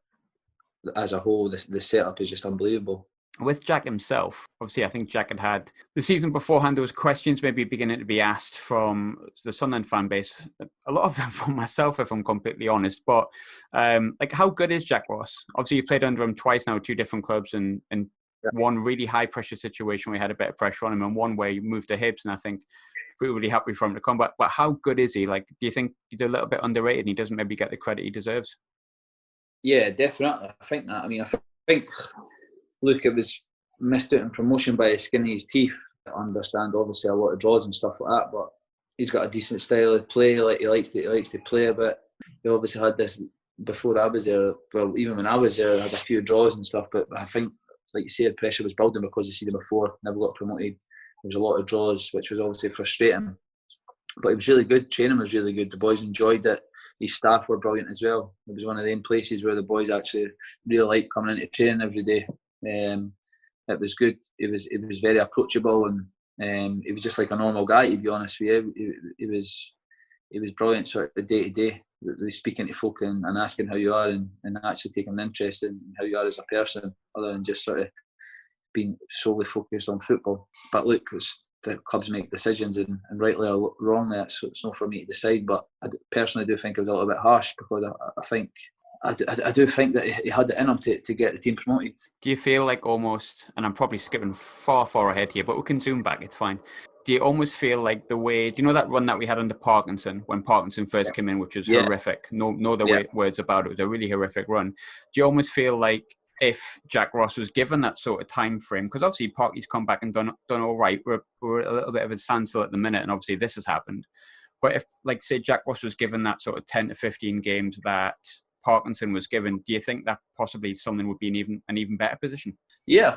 [SPEAKER 3] as a whole, the setup is just unbelievable.
[SPEAKER 2] With Jack himself, obviously, I think Jack had the season beforehand, there was questions maybe beginning to be asked from the Sunderland fan base. A lot of them from myself, if I'm completely honest. But like, how good is Jack Ross? Obviously, you've played under him twice now, 2 different clubs, and one really high pressure situation where he had a bit of pressure on him, and one where he moved to Hibs, and I think we were really happy for him to come back. But how good is he? Like, do you think he's a little bit underrated and he doesn't maybe get the credit he deserves?
[SPEAKER 3] Yeah, definitely. I think that. I mean, I think, look, it was missed out in promotion by the skin of his teeth. I understand, obviously, a lot of draws and stuff like that, but he's got a decent style of play. Like he likes to play a bit. He obviously had this before I was there. Well, even when I was there, I had a few draws and stuff. But I think, like you say, the pressure was building because you see them before, never got promoted. There was a lot of draws, which was obviously frustrating. But it was really good. Training was really good. The boys enjoyed it. His staff were brilliant as well. It was one of them places where the boys actually really liked coming into training every day. It was good. It was very approachable, and he was just like a normal guy, to be honest with you. He was brilliant, sort of day to day, really speaking to folk and asking how you are, and actually taking an interest in how you are as a person, other than just sort of being solely focused on football. But look, the clubs make decisions, and rightly or wrongly, so it's not for me to decide. But I personally do think it was a little bit harsh, because I do think that he had it in him to get the team promoted.
[SPEAKER 2] Do you feel like almost, and I'm probably skipping far ahead here, but we can zoom back, it's fine. Do you almost feel like the way, do you know that run that we had under Parkinson, when Parkinson first came in, which was horrific? No other words about it. It was a really horrific run. Do you almost feel like if Jack Ross was given that sort of time frame, because obviously Parky's come back and done all right, we're a little bit of a standstill at the minute, and obviously this has happened. But if, like, say, Jack Ross was given that sort of 10 to 15 games that Parkinson was given, do you think that possibly something would be an even better position?
[SPEAKER 3] Yeah,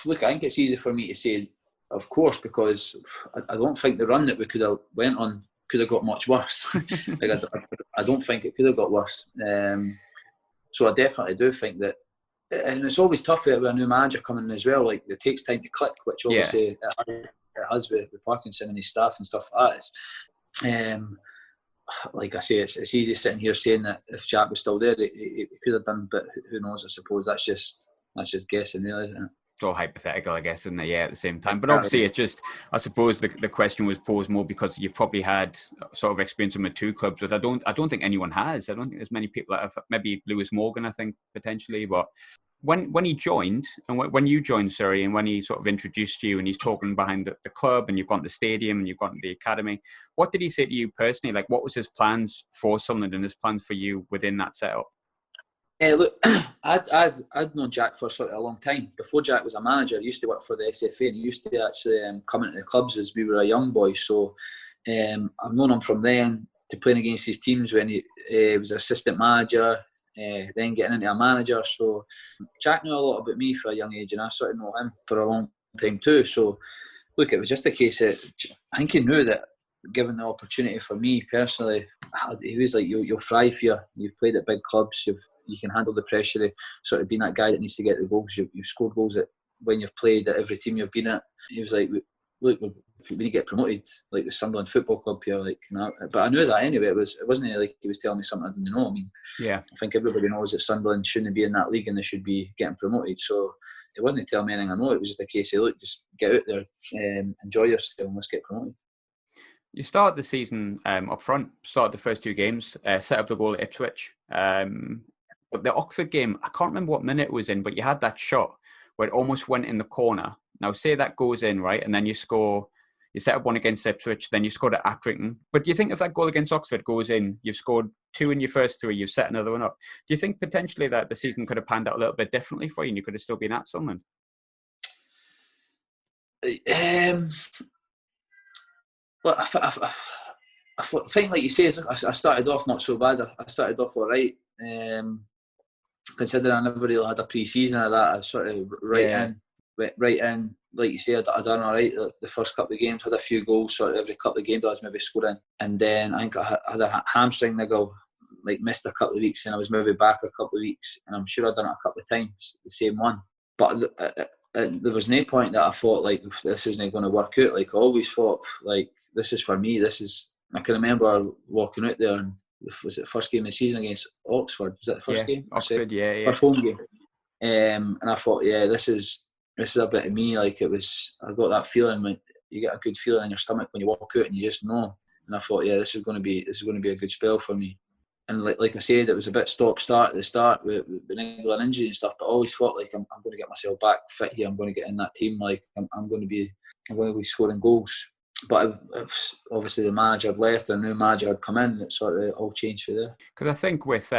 [SPEAKER 3] look, I think it's easy for me to say, of course, because I don't think the run that we could have went on could have got much worse. Like, I don't think it could have got worse. So I definitely do think that, and it's always tough with a new manager coming in as well. Like, it takes time to click, which obviously it has with Parkinson and his staff and stuff like that. Like I say, it's easy sitting here saying that if Jack was still there, he could have done, but who knows? I suppose that's just guessing, really, isn't it?
[SPEAKER 2] It's all hypothetical, I guess, isn't it? Yeah, at the same time. But obviously, it's just, I suppose the question was posed more because you've probably had sort of experience with 2 clubs, but I don't think anyone has. I don't think there's many people that have, maybe Lewis Morgan, I think, potentially. But when he joined, and when you joined, sorry, and when he sort of introduced you and he's talking behind the club, and you've gone to the stadium and you've gone to the academy, what did he say to you personally? Like, what was his plans for Sunderland and his plans for you within that setup?
[SPEAKER 3] Look, I'd known Jack for sort of a long time. Before Jack was a manager, he used to work for the SFA, and he used to actually come into the clubs as we were a young boy. So I've known him from then, to playing against his teams when he was an assistant manager, then getting into a manager. So Jack knew a lot about me for a young age, and I sort of know him for a long time too. So look, it was just a case that I think he knew that, given the opportunity for me personally, he was like, you'll thrive here. You've played at big clubs. You can handle the pressure of sort of being that guy that needs to get the goals. You've scored goals when you've played at every team you've been at. He was like, look, we need to get promoted, like the Sunderland Football Club here. Like, but I knew that anyway. It wasn't like he was telling me something I didn't know. I mean, I think everybody knows that Sunderland shouldn't be in that league and they should be getting promoted. So it wasn't telling me anything I know. It was just a case of, look, just get out there, enjoy yourself, and let's get promoted.
[SPEAKER 2] You started the season up front, started the first 2 games, set up the goal at Ipswich. But the Oxford game, I can't remember what minute it was in, but you had that shot where it almost went in the corner. Now, say that goes in, right, and then you score, you set up one against Ipswich, then you scored at Accrington. But do you think if that goal against Oxford goes in, you've scored 2 in your first 3, you've set another one up, do you think potentially that the season could have panned out a little bit differently for you and you could have still been at Sunderland?
[SPEAKER 3] Look, I think, like you say, I started off not so bad. I started off all right. considering I never really had a pre-season or that, I sort of went right in. Like you say, I done all right. The first couple of games, had a few goals. Sort of every couple of games, I was maybe scoring. And then I think I had a hamstring niggle, like missed a couple of weeks, and I was maybe back a couple of weeks. And I'm sure I'd done it a couple of times, the same one. But there was no point that I thought like this isn't going to work out. Like I always thought, like this is for me. I can remember walking out there, and was it the first game of the season against Oxford? Was that the first game?
[SPEAKER 2] Oxford, yeah.
[SPEAKER 3] First home game. And I thought, this is a bit of me. Like I got that feeling when you get a good feeling in your stomach when you walk out and you just know. And I thought, this is going to be a good spell for me. And like I said, it was a bit stop-start at the start with niggling injury and stuff. But I always thought like I'm going to get myself back fit here. I'm going to get in that team. Like I'm going to be scoring goals. But obviously the manager had left and a new manager had come in. It sort of all changed for there.
[SPEAKER 2] Because I think with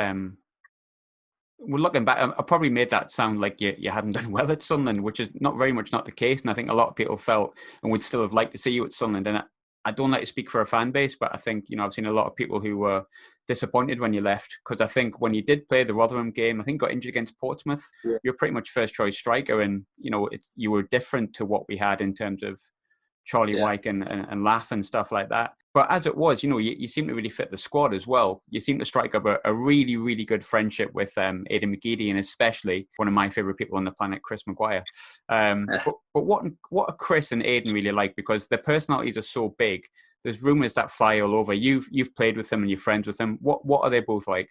[SPEAKER 2] well, looking back, I probably made that sound like you hadn't done well at Sunderland, which is not the case. And I think a lot of people felt and would still have liked to see you at Sunderland. And I don't like to speak for a fan base, but I think, I've seen a lot of people who were disappointed when you left. Because I think when you did play the Rotherham game, I think got injured against Portsmouth, you're pretty much first choice striker. And, you were different to what we had in terms of Charlie Wyke and Laugh and stuff like that. But as it was, you seem to really fit the squad as well. You seem to strike up a really, really good friendship with Aiden McGeady, and especially one of my favourite people on the planet, Chris Maguire. But what are Chris and Aiden really like? Because their personalities are so big. There's rumours that fly all over. You've played with them and you're friends with them. What are they both like?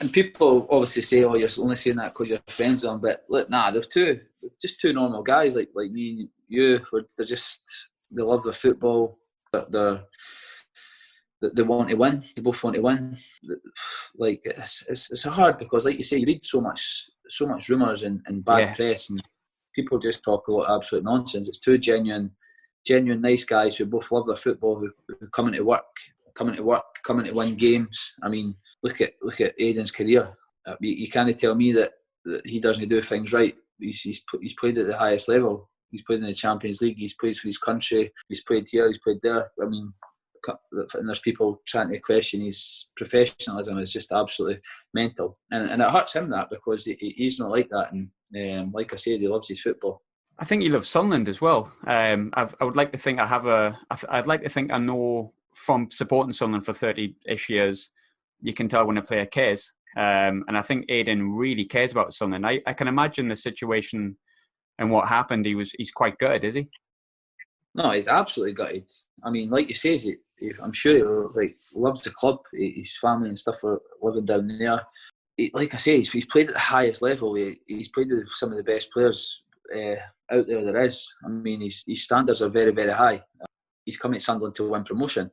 [SPEAKER 3] And people obviously say, "Oh, you're only saying that because you're friends with them." But look, they're just two normal guys like me and you. They love their football. They want to win. They both want to win. Like it's hard because, like you say, you read so much rumours and bad press, and people just talk a lot of absolute nonsense. It's two genuine nice guys who both love their football, who come into work, come into win games. I mean, look at Aiden's career. You can't tell me that he doesn't do things right. He's played at the highest level. He's played in the Champions League. He's played for his country. He's played here. He's played there. I mean, and there's people trying to question his professionalism. It's just absolutely mental, and it hurts him that because he's not like that. And like I said, he loves his football.
[SPEAKER 2] I think he loves Sunderland as well. I would like to think I'd like to think I know from supporting Sunderland for 30-ish years, you can tell when a player cares. And I think Aiden really cares about Sunderland. I can imagine the situation and what happened. He's quite gutted, is he?
[SPEAKER 3] No, he's absolutely gutted. I mean, like you say, I'm sure he loves the club. His family and stuff are living down there. Like I say, he's played at the highest level. He's played with some of the best players out there is. I mean, his standards are very, very high. He's coming to Sunderland to win promotion.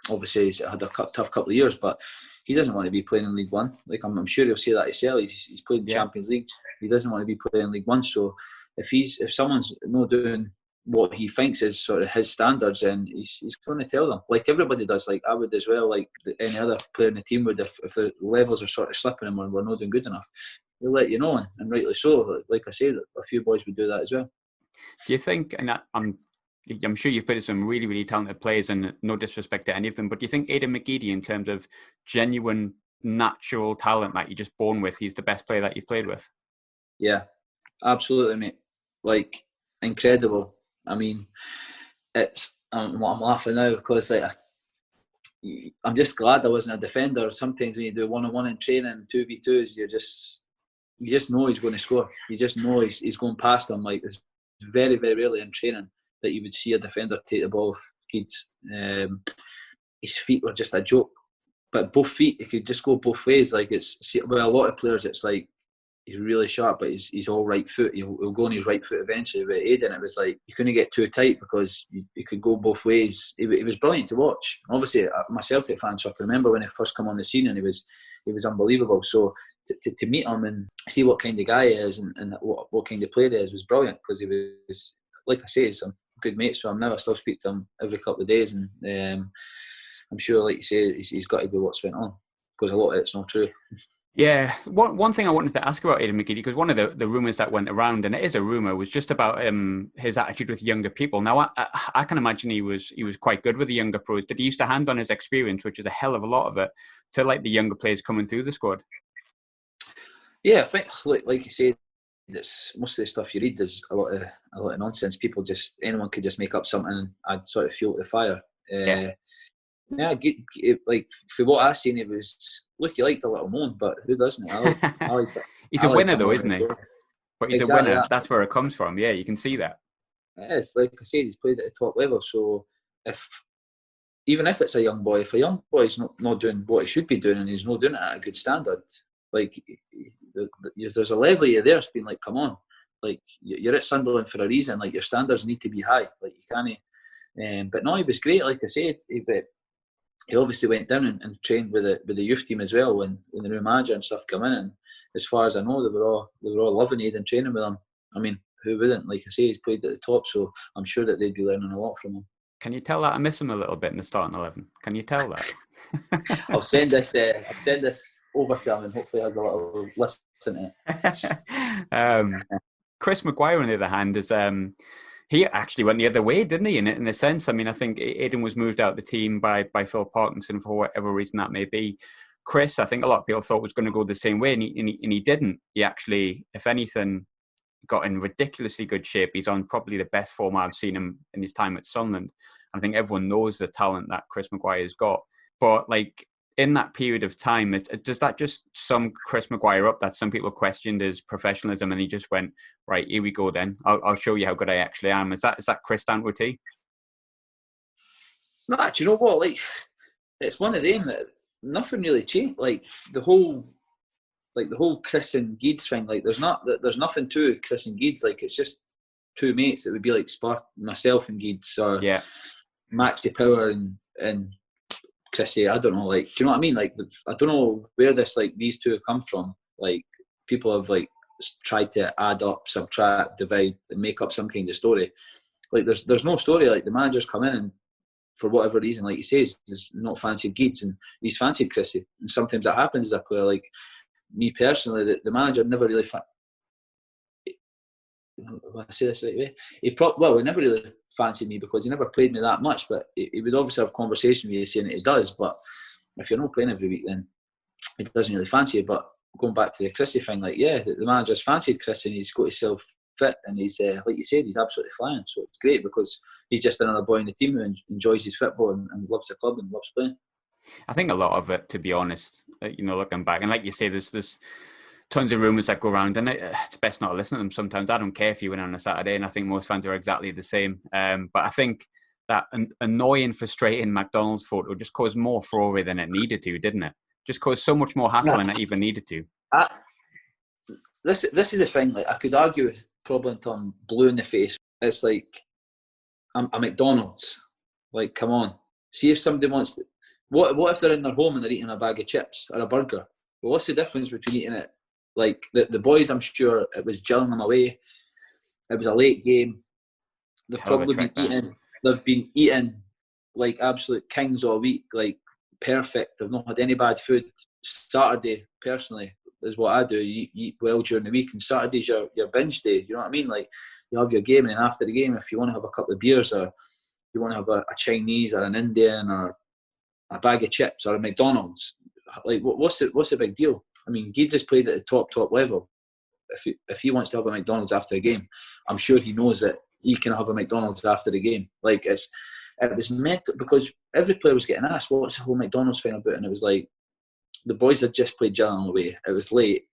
[SPEAKER 3] Obviously he's had a tough couple of years, but he doesn't want to be playing in League One. Like I'm sure he'll say that himself. He's played in the Champions League. He doesn't want to be playing in League One. So if someone's not doing what he thinks is sort of his standards, then he's going to tell them. Like everybody does. Like I would as well. Like any other player in the team would, if the levels are sort of slipping and we're not doing good enough, he'll let you know, and rightly so. Like I said, a few boys would do that as well.
[SPEAKER 2] Do you think? And I'm sure you've played with some really, really talented players, and no disrespect to any of them, but do you think Aiden McGeady, in terms of genuine, natural talent that you're just born with, he's the best player that you've played with?
[SPEAKER 3] Yeah, absolutely, mate. Like, incredible. I mean, I'm laughing now because I'm just glad I wasn't a defender. Sometimes when you do 1-on-1 in training, 2v2s, you just know he's going to score. You just know he's going past them. Like, it's very, very rarely in training that you would see a defender take the ball off kids. His feet were just a joke. But both feet, he could just go both ways. Like, a lot of players, it's like, he's really sharp, but he's all right foot. He'll go on his right foot eventually. But Aiden, it was like you couldn't get too tight because he could go both ways. He was brilliant to watch. Obviously, I'm a Celtic fan, so I can remember when he first came on the scene, and he was unbelievable. So to meet him and see what kind of guy he is and what kind of player he is was brilliant, because he was, like I say, some good mates with him now. I still speak to him every couple of days, and I'm sure, like you say, he's got to be what's went on, because a lot of it's not true.
[SPEAKER 2] Yeah, one thing I wanted to ask about Aiden McGeady, because one of the rumours that went around, and it is a rumour, was just about his attitude with younger people. Now, I can imagine he was quite good with the younger pros. Did he used to hand on his experience, which is a hell of a lot of it, to like the younger players coming through the squad?
[SPEAKER 3] Yeah, I think like you said, it's most of the stuff you read is a lot of nonsense. Anyone could just make up something and add sort of fuel to the fire.
[SPEAKER 2] Yeah.
[SPEAKER 3] Yeah, like for what I seen, it was look. He liked a little moan, but who doesn't? I like it.
[SPEAKER 2] He's a winner though, isn't he?
[SPEAKER 3] Well.
[SPEAKER 2] But he's
[SPEAKER 3] Exactly
[SPEAKER 2] a winner.
[SPEAKER 3] that.
[SPEAKER 2] That's where it comes from. Yeah, you can see that.
[SPEAKER 3] It is, like I said, he's played at the top level. So even if it's a young boy, if a young boy's not doing what he should be doing and he's not doing it at a good standard, like there's a level of you there. It's been like, come on, like you're at Sunderland for a reason. Like your standards need to be high. Like you can't. But no, he was great. Like I said, he obviously went down and trained with the youth team as well when the new manager and stuff come in. And as far as I know, they were all loving Aiden, training with him. I mean, who wouldn't? Like I say, he's played at the top, so I'm sure that they'd be learning a lot from him.
[SPEAKER 2] Can you tell that I miss him a little bit in the starting 11? Can you tell that?
[SPEAKER 3] I'll send this over to him and hopefully have a little listen to
[SPEAKER 2] it. Chris Maguire, on the other hand, is he actually went the other way, didn't he? In a sense, I mean, I think Aiden was moved out of the team by Phil Parkinson for whatever reason that may be. Chris, I think a lot of people thought was going to go the same way, and he didn't. He actually, if anything, got in ridiculously good shape. He's on probably the best form I've seen him in his time at Sunderland. I think everyone knows the talent that Chris Maguire's got. But like in that period of time, does that just sum Chris Maguire up that some people questioned his professionalism and he just went, right, here we go then. I'll show you how good I actually am. Is that Chris down with tea?
[SPEAKER 3] No, do you know what? Like, it's one of them that nothing really changed. Like the whole Chris and Geeds thing. Like there's nothing to Chris and Geeds. Like it's just two mates. It would be like Spark, myself and Geeds, or Maxi Power and Chrissy. I don't know. Like, do you know what I mean? Like, I don't know where these two have come from. Like, people have like tried to add up, subtract, divide, and make up some kind of story. Like, there's no story. Like, the manager's come in and for whatever reason, like he says, he's not fancied Geeds and he's fancied Chrissy. And sometimes that happens as a player. Like me personally, the manager never really. I say this the right way. He never really fancied me because he never played me that much. But he would obviously have conversation with you saying that he does. But if you're not playing every week, then he doesn't really fancy you. But going back to the Chrissy thing, like the manager's fancied Chris and he's got himself fit and he's like you said, he's absolutely flying. So it's great because he's just another boy in the team who enjoys his football and loves the club and loves playing.
[SPEAKER 2] I think a lot of it, to be honest, looking back, and like you say, there's tons of rumours that go around, and it's best not to listen to them sometimes. I don't care if you win on a Saturday, and I think most fans are exactly the same. But I think that annoying, frustrating McDonald's photo just caused more furore than it needed to, didn't it? Just caused so much more hassle than it even needed to.
[SPEAKER 3] This is the thing. Like I could argue with probably until I'm blue in the face. It's like I'm a McDonald's. Like, come on. See if somebody wants to, what if they're in their home and they're eating a bag of chips or a burger? Well, what's the difference between eating it? Like the boys, I'm sure it was Gillingham away. It was a late game. They've probably been eating. They've been eating like absolute kings all week, like perfect. They've not had any bad food. Saturday, personally, is what I do. You eat well during the week, and Saturday's your binge day. You know what I mean? Like you have your game, and then after the game, if you want to have a couple of beers or you want to have a Chinese or an Indian or a bag of chips or a McDonald's, like what's the big deal? I mean, Geeds has played at the top level. If he wants to have a McDonald's after a game, I'm sure he knows that he can have a McDonald's after the game. Like it was meant to, because every player was getting asked, what's the whole McDonald's thing about? And it was like, the boys had just played Gillingham away. It was late.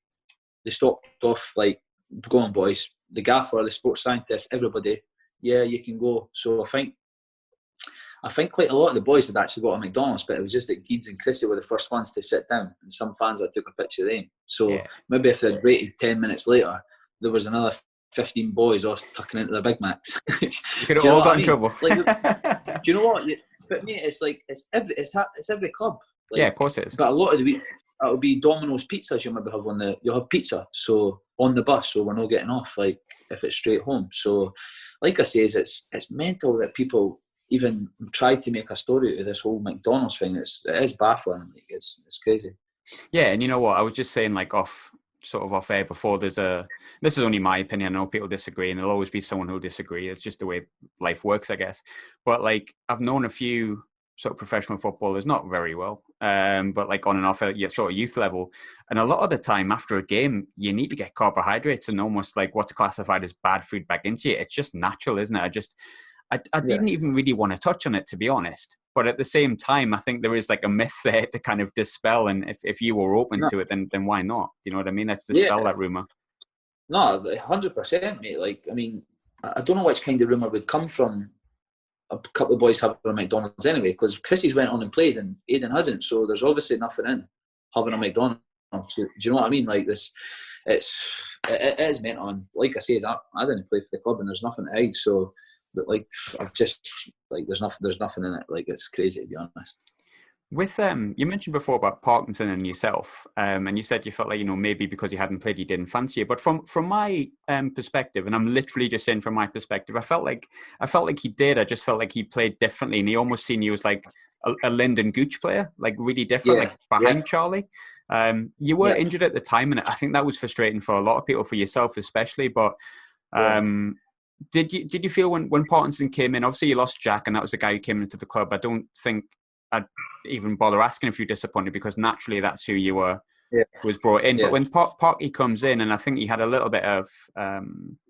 [SPEAKER 3] They stopped off like, go on boys. The gaffer, the sports scientist, everybody, yeah, you can go. So I think quite a lot of the boys had actually got a McDonald's, but it was just that Geeds and Christie were the first ones to sit down, and some fans that took a picture of them. So maybe if they'd waited 10 minutes later, there was another 15 boys all tucking into their Big Macs.
[SPEAKER 2] You could have all got in trouble.
[SPEAKER 3] Like, do you know what? But mate, it's like it's every club. Like,
[SPEAKER 2] yeah, of course it is.
[SPEAKER 3] But a lot of the weeks it'll be Domino's pizzas. You'll maybe have you'll have pizza. So on the bus, so we're not getting off. Like if it's straight home. So, like I say, it's mental that people even try to make a story out of this whole McDonald's thing. It is baffling. Like, it's crazy.
[SPEAKER 2] Yeah, and you know what? I was just saying, like, off air before. This is only my opinion. I know people disagree, and there'll always be someone who'll disagree. It's just the way life works, I guess. But like, I've known a few sort of professional footballers, not very well, but like on and off at sort of youth level. And a lot of the time after a game, you need to get carbohydrates and almost like what's classified as bad food back into you. It's just natural, isn't it? I didn't even really want to touch on it, to be honest. But at the same time, I think there is like a myth there to kind of dispel. And if you were open to it, then why not? You know what I mean? Let's dispel that rumour.
[SPEAKER 3] No, 100%, mate. Like, I mean, I don't know which kind of rumour would come from a couple of boys having a McDonald's anyway, because Chrissy's went on and played and Aiden hasn't. So there's obviously nothing in having a McDonald's. Do you know what I mean? Like this, it is meant on. Like I said, I didn't play for the club and there's nothing to hide. So. But like I've just like there's nothing in it. Like it's crazy, to be honest.
[SPEAKER 2] With you mentioned before about Parkinson and yourself, and you said you felt like, you know, maybe because you hadn't played, you didn't fancy it. But from my perspective, and I'm literally just saying from my perspective, I felt like he did. I just felt like he played differently, and he almost seen you as like a Lyndon Gooch player, like really different, like behind Charlie. You were injured at the time, and I think that was frustrating for a lot of people, for yourself especially. But Did you feel when Parkinson came in? Obviously, you lost Jack, and that was the guy who came into the club. I don't think I'd even bother asking if you're disappointed, because naturally that's who you were was brought in. But when Parky comes in, and I think he had a little bit of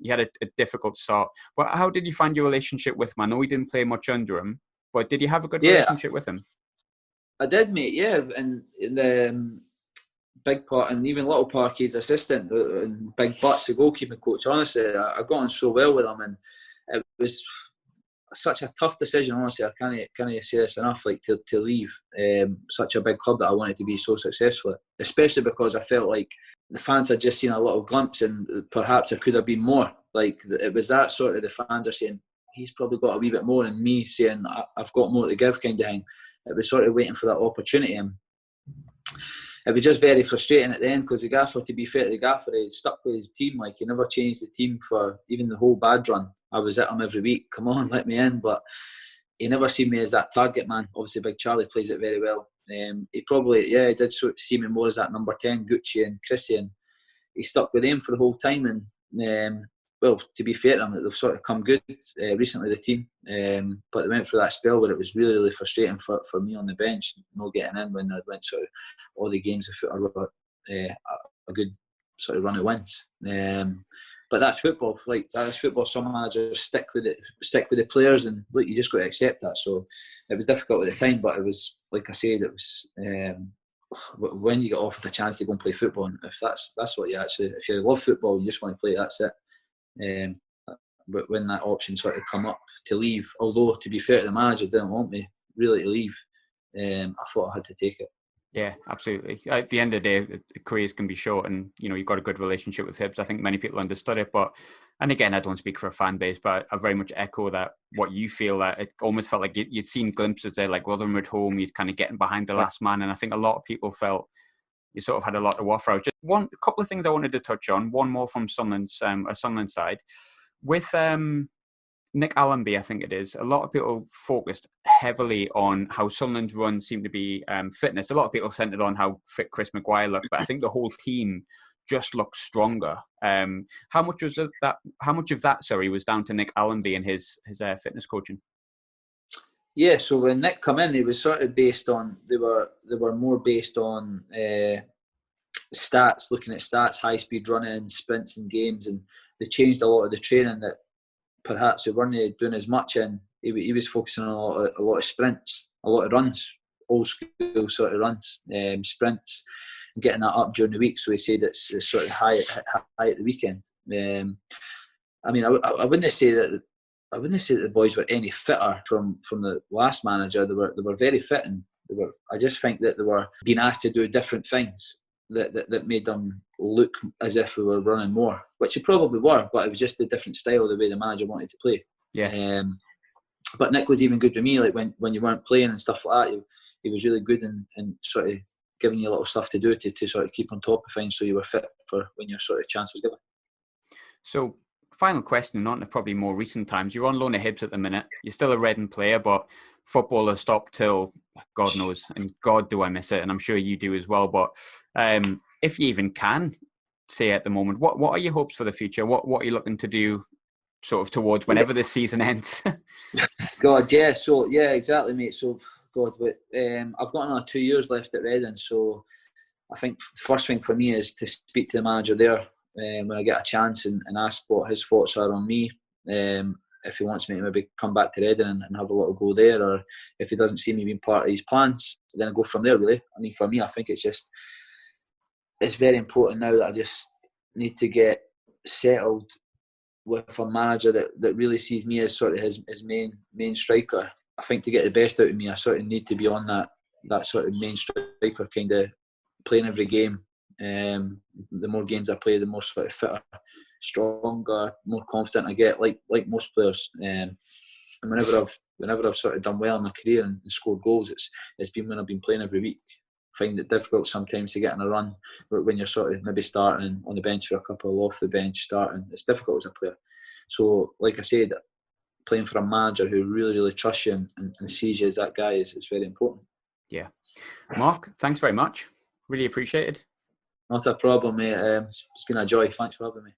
[SPEAKER 2] he had a difficult start. But how did you find your relationship with him? I know he didn't play much under him, but did you have a good relationship with him? I
[SPEAKER 3] did, mate. Yeah, and the Big Part and even Little Parky's assistant and Big Butts, the goalkeeping coach. Honestly, I got on so well with him, and it was such a tough decision. Honestly, I can't say this enough. Like to leave such a big club that I wanted to be so successful at, especially because I felt like the fans had just seen a little glimpse, and perhaps there could have been more. Like it was that sort of, the fans are saying he's probably got a wee bit more, and me saying I've got more to give kind of thing. It was sort of waiting for that opportunity, and it was just very frustrating at the end, because the gaffer, to be fair to the gaffer, he stuck with his team. Like, he never changed the team for even the whole bad run. I was at him every week, come on, let me in. But he never seen me as that target man. Obviously, Big Charlie plays it very well. He probably, he did see me more as that number 10, Gucci and Chrissy, and he stuck with them for the whole time. And well, to be fair to them, they've sort of come good recently, the team. But they went through that spell where it was really, really frustrating for me on the bench, not getting in when I went sort of all the games of a good sort of run of wins. But that's football. Like, that's football. Some managers stick with the players, and look, you just got to accept that. So it was difficult at the time, but it was, like I said, it was when you get offered a chance to go and play football, and if that's what you actually, if you love football, you just want to play, that's it. But when that option sort of come up to leave, although to be fair to the manager, didn't want me really to leave, I thought I had to take it.
[SPEAKER 2] Yeah, absolutely. At the end of the day, the careers can be short, and you know, you've got a good relationship with Hibs. I think many people understood it, but, and again, I don't speak for a fan base, but I very much echo that, what you feel, that it almost felt like you'd seen glimpses there, like Rotherham at home, you'd kind of getting behind the last man, and I think a lot of people felt you sort of had a lot to offer out. Just a couple of things I wanted to touch on. One more from Sunderland's Sunderland side. With Nick Allenby, I think it is, a lot of people focused heavily on how Sunderland's run seemed to be fitness. A lot of people centred on how fit Chris Maguire looked, but I think the whole team just looked stronger. How much of that was down to Nick Allenby and his fitness coaching?
[SPEAKER 3] Yeah, so when Nick come in, it was sort of based on, they were more based on stats, looking at stats, high speed running, sprints and games, and they changed a lot of the training that perhaps we weren't doing as much in. He was focusing on a lot of sprints, a lot of runs, old school sort of runs, sprints, and getting that up during the week. So he said it's sort of high at the weekend. I mean, I wouldn't say that the boys were any fitter from the last manager. They were very fit, and I just think that they were being asked to do different things that made them look as if we were running more, which they probably were, but it was just a different style, the way the manager wanted to play.
[SPEAKER 2] Yeah.
[SPEAKER 3] But Nick was even good with me, like when you weren't playing and stuff like that, he was really good and sort of giving you a little stuff to do to sort of keep on top of things, so you were fit for when your sort of chance was given.
[SPEAKER 2] So final question, on to probably more recent times. You're on loan at Hibs at the minute. You're still a Reading player, but football has stopped till God knows, and God do I miss it, and I'm sure you do as well. But if you even can say at the moment, what are your hopes for the future? What are you looking to do sort of towards whenever this season ends?
[SPEAKER 3] God, yeah. So, yeah, exactly, mate. So, God, I've got another 2 years left at Reading. So, I think first thing for me is to speak to the manager there when I get a chance and ask what his thoughts are on me. If he wants me to maybe come back to Reading and have a little go there, or if he doesn't see me being part of his plans, then I go from there, really. I mean, for me, I think it's very important now that I just need to get settled with a manager that really sees me as sort of his main striker. I think to get the best out of me, I sort of need to be on that sort of main striker, kind of playing every game. The more games I play, the more sort of fitter, stronger, more confident I get, like most players. And whenever I've sort of done well in my career and scored goals, it's been when I've been playing every week. I find it difficult sometimes to get in a run when you're sort of maybe starting on the bench for a couple, off the bench starting. It's difficult as a player. So, like I said, playing for a manager who really, really trusts you and sees you as that guy is very important.
[SPEAKER 2] Yeah. Mark, thanks very much. Really appreciate it.
[SPEAKER 3] Not a problem, mate. It's been a joy. Thanks for having me.